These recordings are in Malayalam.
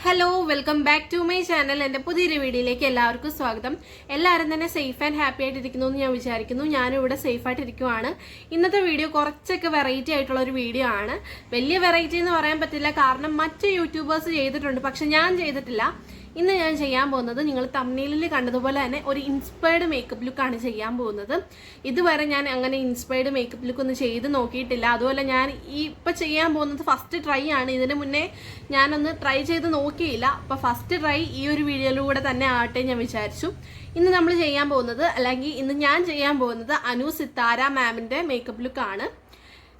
Hello welcome back to my channel. എൻ്റെ പുതിയൊരു വീഡിയോയിലേക്ക് എല്ലാവർക്കും സ്വാഗതം. എല്ലാവരും തന്നെ സേഫ് ആൻഡ് ഹാപ്പി ആയിട്ടിരിക്കുന്നു എന്ന് ഞാൻ വിചാരിക്കുന്നു. ഞാനും ഇവിടെ സേഫ് ആയിട്ടിരിക്കുവാണ്. ഇന്നത്തെ വീഡിയോ കുറച്ചൊക്കെ വെറൈറ്റി ആയിട്ടുള്ള ഒരു വീഡിയോ ആണ്. വലിയ വെറൈറ്റി എന്ന് പറയാൻ പറ്റില്ല, കാരണം മറ്റ് യൂട്യൂബേഴ്സ് ചെയ്തിട്ടുണ്ട്, പക്ഷെ ഞാൻ ചെയ്തിട്ടില്ല. ഇന്ന് ഞാൻ ചെയ്യാൻ പോകുന്നത് നിങ്ങൾ തംബ്നെയിലിൽ കണ്ടതുപോലെ തന്നെ ഒരു ഇൻസ്പയർഡ് മേക്കപ്പ് ലുക്കാണ് ചെയ്യാൻ പോകുന്നത്. ഇതുവരെ ഞാൻ അങ്ങനെ ഇൻസ്പയർഡ് മേക്കപ്പ് ലുക്ക് ഒന്നും ചെയ്ത് നോക്കിയിട്ടില്ല. അതുപോലെ ഞാൻ ഇപ്പം ചെയ്യാൻ പോകുന്നത് ഫസ്റ്റ് ട്രൈ ആണ്. ഇതിന് മുന്നേ ഞാനൊന്ന് ട്രൈ ചെയ്ത് നോക്കിയില്ല. അപ്പോൾ ഫസ്റ്റ് ട്രൈ ഈ ഒരു വീഡിയോയിലൂടെ തന്നെ ആവട്ടെ ഞാൻ വിചാരിച്ചു. ഇന്ന് നമ്മൾ ചെയ്യാൻ പോകുന്നത്, അല്ലെങ്കിൽ ഇന്ന് ഞാൻ ചെയ്യാൻ പോകുന്നത് അനു സിത്താര മാമിൻ്റെ മേക്കപ്പ് ലുക്കാണ്.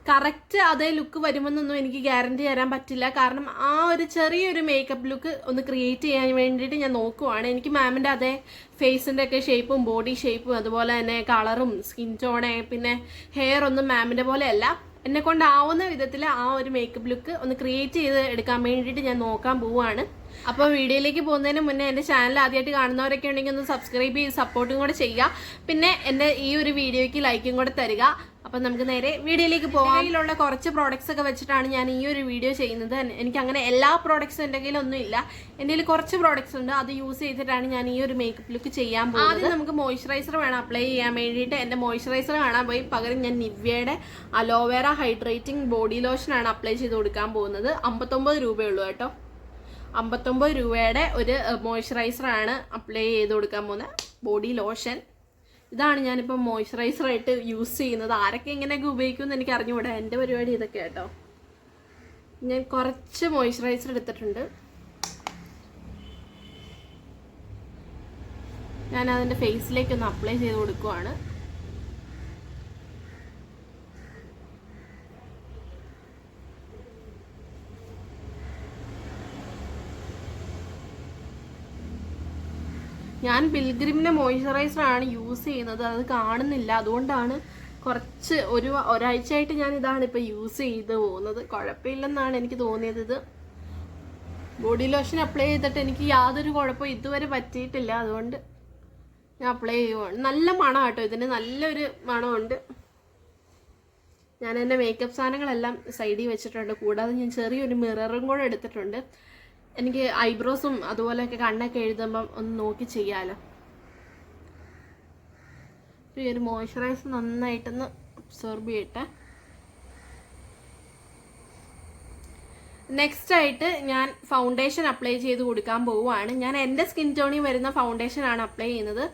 കറക്റ്റ് അതേ ലുക്ക് വരുമെന്നൊന്നും എനിക്ക് ഗ്യാരണ്ടി തരാൻ പറ്റില്ല, കാരണം ആ ഒരു ചെറിയൊരു മേക്കപ്പ് ലുക്ക് ഒന്ന് ക്രിയേറ്റ് ചെയ്യാൻ വേണ്ടിയിട്ട് ഞാൻ നോക്കുവാണ്. എനിക്ക് മാമിൻ്റെ അതേ ഫേസിൻ്റെ ഒക്കെ ഷേപ്പും ബോഡി ഷേപ്പും അതുപോലെ തന്നെ കളറും സ്കിൻ ടോണ് പിന്നെ ഹെയർ ഒന്നും മാമിൻ്റെ പോലെയല്ല. എന്നെ കൊണ്ടാവുന്ന വിധത്തിൽ ആ ഒരു മേക്കപ്പ് ലുക്ക് ഒന്ന് ക്രിയേറ്റ് ചെയ്ത് എടുക്കാൻ വേണ്ടിയിട്ട് ഞാൻ നോക്കാൻ പോവുകയാണ്. അപ്പോൾ വീഡിയോയിലേക്ക് പോകുന്നതിന് മുന്നേ എൻ്റെ ചാനൽ ആദ്യമായിട്ട് കാണുന്നവരൊക്കെ ഉണ്ടെങ്കിൽ ഒന്ന് സബ്സ്ക്രൈബ് ചെയ്ത് സപ്പോർട്ടും കൂടെ ചെയ്യുക. പിന്നെ എൻ്റെ ഈ ഒരു വീഡിയോയ്ക്ക് ലൈക്കും കൂടെ തരിക. അപ്പം നമുക്ക് നേരെ വീഡിയോയിലേക്ക് പോകാം. കയ്യിലുള്ള കുറച്ച് പ്രോഡക്ട്സ് ഒക്കെ വെച്ചിട്ടാണ് ഞാൻ ഈ ഒരു വീഡിയോ ചെയ്യുന്നത്. എനിക്ക് അങ്ങനെ എല്ലാ പ്രോഡക്ട്സും എൻ്റെ കയ്യിലൊന്നും ഇല്ല. എൻ്റെ കയ്യിൽ കുറച്ച് പ്രോഡക്ട്സ് ഉണ്ട്, അത് യൂസ് ചെയ്തിട്ടാണ് ഞാൻ ഈ ഒരു മേക്കപ്പ് ലുക്ക് ചെയ്യാൻ പോകുന്നത്. ആദ്യം നമുക്ക് മോയ്സ്ചറൈസർ വേണം അപ്ലൈ ചെയ്യാൻ വേണ്ടിയിട്ട്. എൻ്റെ മോയ്സ്ചറൈസർ കാണാൻ പോയി പകരം ഞാൻ നിവ്യയുടെ അലോവേറ ഹൈഡ്രേറ്റിംഗ് ബോഡി ലോഷനാണ് അപ്ലൈ ചെയ്ത് കൊടുക്കാൻ പോകുന്നത്. 59 രൂപയുള്ളൂ കേട്ടോ. 59 രൂപയുടെ ഒരു മോയ്സ്ചറൈസറാണ് അപ്ലൈ ചെയ്ത് കൊടുക്കാൻ പോകുന്നത്, ബോഡി ലോഷൻ. ഇതാണ് ഞാനിപ്പോൾ മോയ്സ്ചറൈസറായിട്ട് യൂസ് ചെയ്യുന്നത്. ആരൊക്കെ ഇങ്ങനെയൊക്കെ ഉപയോഗിക്കുമെന്ന് എനിക്ക് അറിഞ്ഞുകൂടാ. എൻ്റെ പരിപാടി ഇതൊക്കെ കേട്ടോ. ഞാൻ കുറച്ച് മോയ്സ്ചറൈസർ എടുത്തിട്ടുണ്ട്. ഞാൻ അതിൻ്റെ ഫേസിലേക്കൊന്ന് അപ്ലൈ ചെയ്ത് കൊടുക്കുവാണ്. ഞാൻ പിൽഗ്രിമിൻ്റെ മോയ്സ്ചറൈസറാണ് യൂസ് ചെയ്യുന്നത്, അത് കാണുന്നില്ല. അതുകൊണ്ടാണ് കുറച്ച് ഒരാഴ്ചയായിട്ട് ഞാൻ ഇതാണ് ഇപ്പോൾ യൂസ് ചെയ്ത് പോകുന്നത്. കുഴപ്പമില്ലെന്നാണ് എനിക്ക് തോന്നിയത്. ഇത് ബോഡി ലോഷൻ അപ്ലൈ ചെയ്തിട്ട് എനിക്ക് യാതൊരു കുഴപ്പവും ഇതുവരെ പറ്റിയിട്ടില്ല. അതുകൊണ്ട് ഞാൻ അപ്ലൈ ചെയ്യുവാണ്. നല്ല മണം കേട്ടോ, ഇതിന് നല്ലൊരു മണമുണ്ട്. ഞാൻ എൻ്റെ മേക്കപ്പ് സാധനങ്ങളെല്ലാം സൈഡിൽ വെച്ചിട്ടുണ്ട്. കൂടാതെ ഞാൻ ചെറിയൊരു മിററും കൂടെ എടുത്തിട്ടുണ്ട്. എനിക്ക് ഐബ്രോസും അതുപോലെയൊക്കെ കണ്ണൊക്കെ എഴുതുമ്പം ഒന്ന് നോക്കി ചെയ്യാമല്ലോ. ഈ ഒരു മോയ്സ്ചറൈസർ നന്നായിട്ടൊന്ന് അബ്സോർബ് ചെയ്യട്ടെ. നെക്സ്റ്റ് ആയിട്ട് ഞാൻ ഫൗണ്ടേഷൻ അപ്ലൈ ചെയ്ത് കൊടുക്കാൻ പോവുകയാണ്. ഞാൻ എൻ്റെ സ്കിൻ ടോണിൽ വരുന്ന ഫൗണ്ടേഷനാണ് അപ്ലൈ ചെയ്യുന്നത്.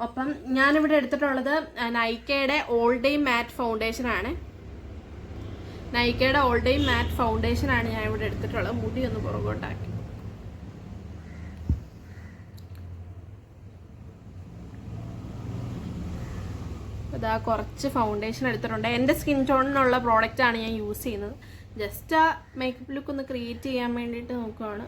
അപ്പം ഞാനിവിടെ എടുത്തിട്ടുള്ളത് നൈക്കയുടെ ഓൾ ഡേ മാറ്റ് ഫൗണ്ടേഷനാണ്. നൈക്കയുടെ ഓൾ ഡേ മാറ്റ് ഫൗണ്ടേഷനാണ് ഞാൻ ഇവിടെ എടുത്തിട്ടുള്ളത്. മുടി ഒന്ന് പുറകോട്ടാക്കി. അതാ കുറച്ച് ഫൗണ്ടേഷൻ എടുത്തിട്ടുണ്ട്. എൻ്റെ സ്കിൻ ടോണിനുള്ള പ്രോഡക്റ്റാണ് ഞാൻ യൂസ് ചെയ്യുന്നത്. ജസ്റ്റ് ആ മേക്കപ്പ് ലുക്ക് ഒന്ന് ക്രിയേറ്റ് ചെയ്യാൻ വേണ്ടിയിട്ട് നോക്കുകയാണ്.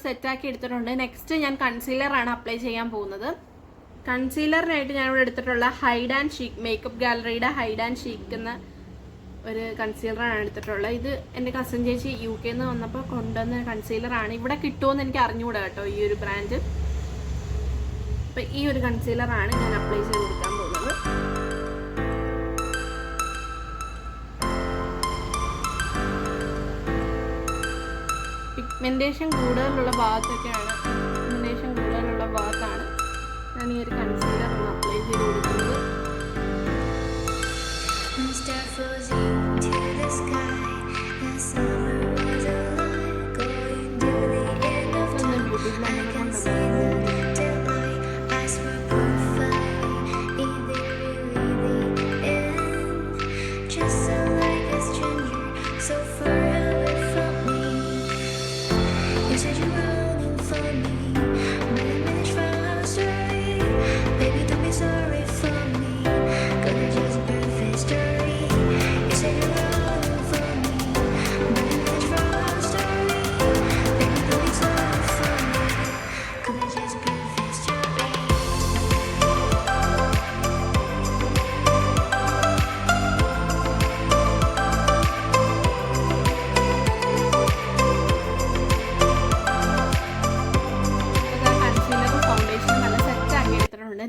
സെറ്റാക്കി എടുത്തിട്ടുണ്ട്. നെക്സ്റ്റ് ഞാൻ കൺസീലറാണ് അപ്ലൈ ചെയ്യാൻ പോകുന്നത്. കൺസീലറിനായിട്ട് ഞാനിവിടെ എടുത്തിട്ടുള്ള ഹൈഡ് ആൻഡ് ഷീക്ക്, മേക്കപ്പ് ഗാലറിയുടെ ഹൈഡ് ആൻഡ് ഷീക്ക് എന്ന ഒരു കൺസീലറാണ് എടുത്തിട്ടുള്ളത്. ഇത് എൻ്റെ കസിൻ ചേച്ചി UK നിന്ന് വന്നപ്പോൾ കൊണ്ടുവന്ന കൺസീലറാണ്. ഇവിടെ കിട്ടുമെന്ന് എനിക്ക് അറിഞ്ഞുകൂടാ കേട്ടോ ഈ ഒരു ബ്രാൻഡ്. അപ്പം ഈ ഒരു കൺസീലറാണ് ഞാൻ അപ്ലൈ ചെയ്ത് കൊടുക്കാൻ പോകുന്നത്. പിഗ്മെന്റേഷൻ കൂടുതലുള്ള ഭാഗത്തൊക്കെയാണ്, പിഗ്മെന്റേഷൻ കൂടുതലുള്ള ഭാഗത്താണ്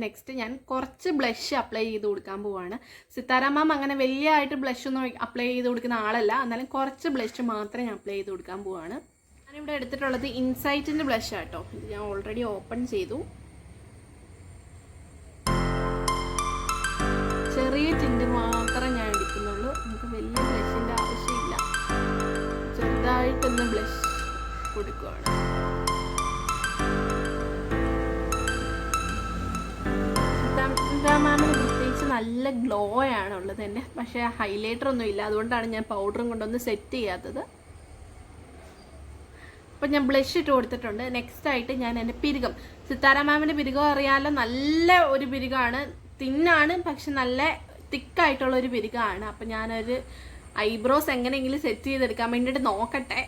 നെക്സ്റ്റ് ഞാൻ കുറച്ച് ബ്ലഷ് അപ്ലൈ ചെയ്ത് കൊടുക്കാൻ പോവാണ്. സിത്താര മാം അങ്ങനെ വലിയതായിട്ട് ബ്ലഷ് ഒന്നും അപ്ലൈ ചെയ്ത് കൊടുക്കുന്ന ആളല്ല, എന്നാലും കുറച്ച് ബ്ലഷ് മാത്രമേ ഞാൻ അപ്ലൈ ചെയ്ത് കൊടുക്കാൻ പോവാണ്. ഞാനിവിടെ എടുത്തിട്ടുള്ളത് ഇൻസൈറ്റിൻ്റെ ബ്ലഷ് ആട്ടോ. ഇത് ഞാൻ ഓൾറെഡി ഓപ്പൺ ചെയ്തു. ചെറിയ ടിൻറ്റ് മാത്രമേ ഞാൻ എടുക്കുന്നുള്ളൂ. നമുക്ക് വലിയ ബ്ലഷിൻ്റെ ആവശ്യമില്ല. ചെറുതായിട്ടൊന്ന് ബ്ലഷ് കൊടുക്കുകയാണ്. മാമിന് പ്രത്യേകിച്ച് നല്ല ഗ്ലോ ആണ് ഉള്ളത് തന്നെ, പക്ഷേ ഹൈലൈറ്റർ ഒന്നും ഇല്ല. അതുകൊണ്ടാണ് ഞാൻ പൗഡറും കൊണ്ടൊന്ന് സെറ്റ് ചെയ്യാത്തത്. അപ്പം ഞാൻ ബ്ലഷ് ഇട്ട് കൊടുത്തിട്ടുണ്ട്. നെക്സ്റ്റ് ആയിട്ട് ഞാൻ എൻ്റെ പിരികം, സിത്താര മാമിൻ്റെ പിരികം അറിയാമല്ലോ, നല്ല ഒരു പിരികമാണ്. തിന്നാണ്, പക്ഷെ നല്ല തിക്കായിട്ടുള്ള ഒരു പിരികമാണ്. അപ്പം ഞാനൊരു ഐബ്രോസ് എങ്ങനെയെങ്കിലും സെറ്റ് ചെയ്തെടുക്കാൻ വേണ്ടിയിട്ട് നോക്കട്ടെ.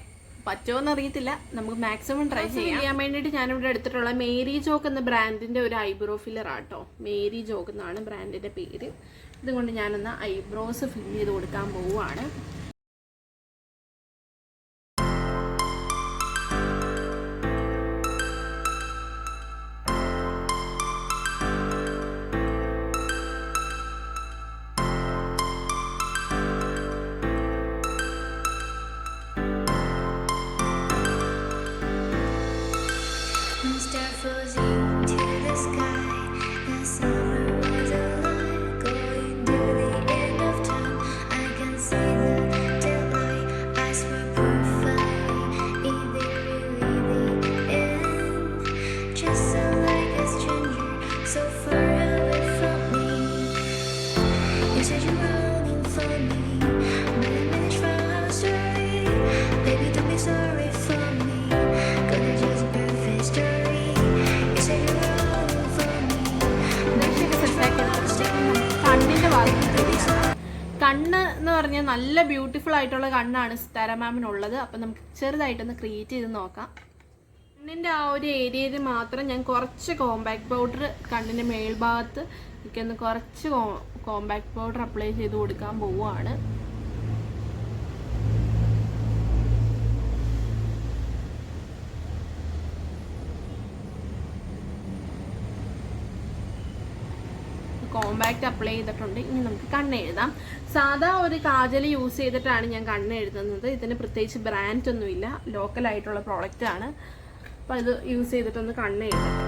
പറ്റുമോയെന്ന് അറിയത്തില്ല, നമുക്ക് മാക്സിമം ട്രൈ ചെയ്യാൻ വേണ്ടിയിട്ട് ഞാനിവിടെ എടുത്തിട്ടുള്ള മേരി ജോക്ക് എന്ന ബ്രാൻഡിൻ്റെ ഒരു ഐബ്രോ ഫില്ലർ ആട്ടോ. മേരി ജോക്ക് എന്നാണ് ബ്രാൻഡിൻ്റെ പേര്. ഇതുകൊണ്ട് ഞാനൊന്ന് ഐബ്രോസ് ഫില്ല് ചെയ്ത് കൊടുക്കാൻ പോവുകയാണ്. കണ്ണ് എന്ന് പറഞ്ഞാൽ നല്ല ബ്യൂട്ടിഫുൾ ആയിട്ടുള്ള കണ്ണാണ് സിത്താര മാമിനുള്ളത്. അപ്പം നമുക്ക് ചെറുതായിട്ടൊന്ന് ക്രിയേറ്റ് ചെയ്ത് നോക്കാം. കണ്ണിൻ്റെ ആ ഒരു ഏരിയയിൽ മാത്രം ഞാൻ കുറച്ച് കോമ്പാക്ട് പൗഡർ കണ്ണിൻ്റെ മേൽഭാഗത്ത് ഒക്കെ ഒന്ന് കുറച്ച് കോമ്പാക്ട് പൗഡർ അപ്ലൈ ചെയ്ത് കൊടുക്കാൻ പോവുകയാണ്. കോമ്പാക്റ്റ് അപ്ലൈ ചെയ്തിട്ടുണ്ട്. ഇനി നമുക്ക് കണ്ണ് എഴുതാം. സാധാ ഒരു കാജൽ യൂസ് ചെയ്തിട്ടാണ് ഞാൻ കണ്ണ് എഴുതുന്നത്. ഇതിന് പ്രത്യേകിച്ച് ബ്രാൻഡ് ഒന്നുമില്ല, ലോക്കലായിട്ടുള്ള പ്രോഡക്റ്റ് ആണ്. അപ്പോൾ അത് യൂസ് ചെയ്തിട്ടൊന്ന് കണ്ണ് എഴുതാം.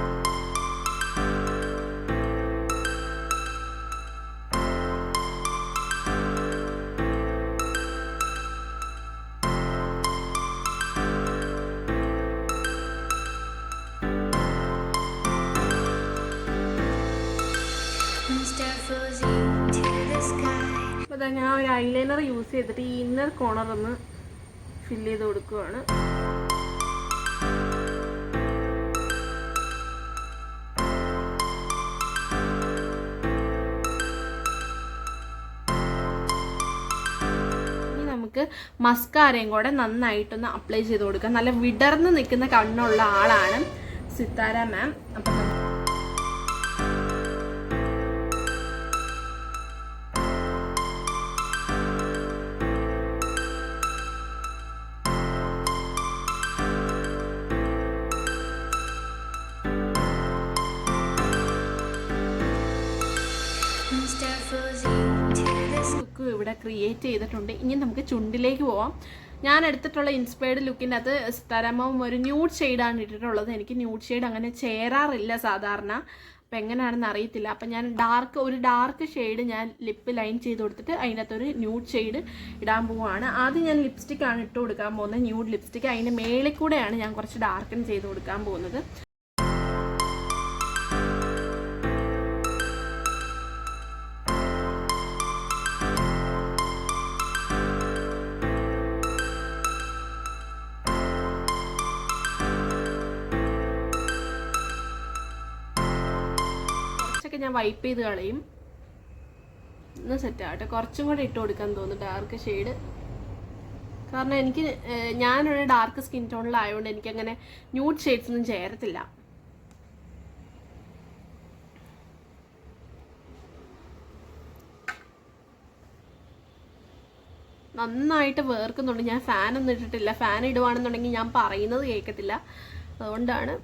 അപ്പോൾ ഞാൻ ഒരു ഐലൈനർ യൂസ് ചെയ്തിട്ട് ഈ ഇന്നർ കോർണർ ഒന്ന് ഫില്ല് ചെയ്ത് കൊടുക്കുകയാണ്. ഇനി നമുക്ക് മസ്കാരയും കൂടെ നന്നായിട്ടൊന്ന് അപ്ലൈ ചെയ്ത് കൊടുക്കാം. നല്ല വിടർന്ന് നിൽക്കുന്ന കണ്ണുള്ള ആളാണ് സിത്താര മാം. അപ്പം ഇവിടെ ക്രിയേറ്റ് ചെയ്തിട്ടുണ്ട്. ഇനി നമുക്ക് ചുണ്ടിലേക്ക് പോവാം. ഞാൻ എടുത്തിട്ടുള്ള ഇൻസ്പയർഡ് ലുക്കിൻ്റെ അത് സിത്താരാമാവും ഒരു ന്യൂഡ് ഷെയ്ഡാണ് ഇട്ടിട്ടുള്ളത്. എനിക്ക് ന്യൂഡ് ഷെയ്ഡ് അങ്ങനെ ചേരാറില്ല സാധാരണ, അപ്പം എങ്ങനെയാണെന്ന് അറിയത്തില്ല. അപ്പം ഞാൻ ഒരു ഡാർക്ക് ഷെയ്ഡ് ഞാൻ ലിപ്പ് ലൈൻ ചെയ്ത് കൊടുത്തിട്ട് അതിനകത്തൊരു ന്യൂഡ് ഷെയ്ഡ് ഇടാൻ പോവുകയാണ്. ആദ്യം ഞാൻ ലിപ്സ്റ്റിക്കാണ് ഇട്ട് കൊടുക്കാൻ പോകുന്നത്, ന്യൂഡ് ലിപ്സ്റ്റിക്ക്. അതിൻ്റെ മേളിൽ കൂടെയാണ് ഞാൻ കുറച്ച് ഡാർക്കൻ ചെയ്ത് കൊടുക്കാൻ പോകുന്നത്. ഞാൻ വൈപ്പ് ചെയ്ത് കളയും. ഒന്ന് സെറ്റ് ആവട്ടെ. കുറച്ചും കൂടെ ഇട്ട് കൊടുക്കാൻ തോന്നുന്നു ഡാർക്ക് ഷെയ്ഡ്. കാരണം ഞാനൊരു ഡാർക്ക് സ്കിൻ ടോണിലായതുകൊണ്ട് എനിക്കങ്ങനെ ന്യൂഡ് ഷെയ്ഡ്സ് ഒന്നും ചേരത്തില്ല. നന്നായിട്ട് വേർക്കുന്നുണ്ട്. ഞാൻ ഫാനൊന്നും ഇട്ടിട്ടില്ല. ഫാൻ ഇടുവാണെന്നുണ്ടെങ്കിൽ ഞാൻ പറയുന്നത് കേൾക്കത്തില്ല. അതുകൊണ്ടാണ്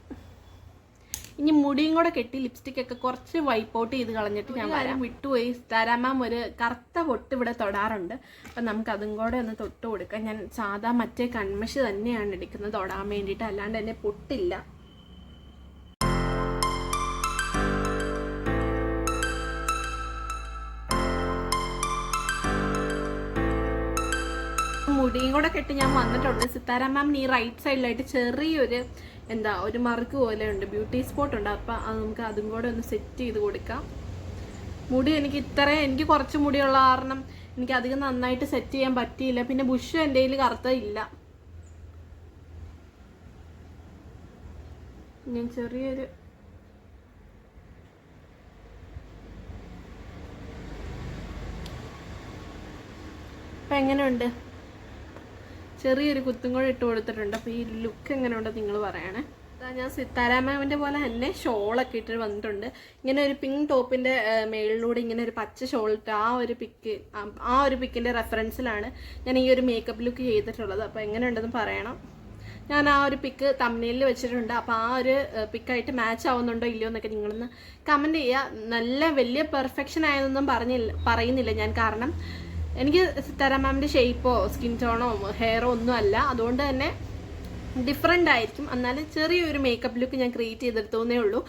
ഇനി മുടിയും കൂടെ കെട്ടി ലിപ്സ്റ്റിക് ഒക്കെ കുറച്ച് വൈപ്പ് ഔട്ട് ചെയ്ത് കളഞ്ഞിട്ട് ഞാൻ വരാം. വിട്ടുപോയി, സിത്താര മാം ഒരു കറുത്ത പൊട്ട് ഇവിടെ തൊടാറുണ്ട്. അപ്പം നമുക്ക് അതും കൂടെ ഒന്ന് തൊട്ട് കൊടുക്കാം. ഞാൻ സാധാ മറ്റേ കൺമഷി തന്നെയാണ് എടുക്കുന്നത് തൊടാൻ വേണ്ടിയിട്ട്, അല്ലാണ്ട് തന്നെ പൊട്ടില്ല. മുടിയും കൂടെ കെട്ടി ഞാൻ വന്നിട്ടുണ്ട്. സിത്താര മാമിന് ഈ റൈറ്റ് സൈഡിലായിട്ട് ചെറിയൊരു ഒരു മറുക്ക് പോലെ ഉണ്ട്, ബ്യൂട്ടി സ്പോട്ട് ഉണ്ട്. അപ്പം അത് നമുക്ക് അതും കൂടെ ഒന്ന് സെറ്റ് ചെയ്ത് കൊടുക്കാം. മുടി എനിക്ക് കുറച്ച് മുടിയുള്ള കാരണം എനിക്ക് അധികം നന്നായിട്ട് സെറ്റ് ചെയ്യാൻ പറ്റിയില്ല. പിന്നെ ബുഷ് എൻ്റെ കയ്യിൽ കറുത്ത ഇല്ല. ഞാൻ ചെറിയൊരു അപ്പം എങ്ങനെയുണ്ട്, ചെറിയൊരു കുത്തും കൂടെ ഇട്ട് കൊടുത്തിട്ടുണ്ട്. അപ്പോൾ ഈ ലുക്ക് എങ്ങനെയുണ്ടോ നിങ്ങൾ പറയണേ. ഞാൻ സിത്താര മാമിൻ്റെ പോലെ തന്നെ ഷോളൊക്കെ ഇട്ട് വന്നിട്ടുണ്ട്. ഇങ്ങനെ ഒരു പിങ്ക് ടോപ്പിൻ്റെ മേളിലൂടെ ഇങ്ങനെ ഒരു പച്ച ഷോൾ ഇട്ട് ആ ഒരു പിക്കിൻ്റെ റെഫറൻസിലാണ് ഞാൻ ഈ ഒരു മേക്കപ്പ് ലുക്ക് ചെയ്തിട്ടുള്ളത്. അപ്പോൾ എങ്ങനെയുണ്ടെന്ന് പറയണം. ഞാൻ ആ ഒരു പിക്ക് തംബ്നെയിലിൽ വെച്ചിട്ടുണ്ട്. അപ്പോൾ ആ ഒരു പിക്കായിട്ട് മാച്ച് ആവുന്നുണ്ടോ ഇല്ലയോ എന്നൊക്കെ നിങ്ങളൊന്ന് കമൻറ്റ് ചെയ്യുക. നല്ല വലിയ പെർഫെക്ഷൻ ആയതൊന്നും പറയുന്നില്ല ഞാൻ, കാരണം എനിക്ക് സിത്താര മാമിൻ്റെ ഷേപ്പോ സ്കിൻ ടോണോ ഹെയറോ ഒന്നും അല്ല. അതുകൊണ്ട് തന്നെ ഡിഫറെൻ്റ് ആയിരിക്കും. എന്നാലും ചെറിയൊരു മേക്കപ്പ് ലുക്ക് ഞാൻ ക്രിയേറ്റ് ചെയ്തെടുത്തേ ഉള്ളൂ.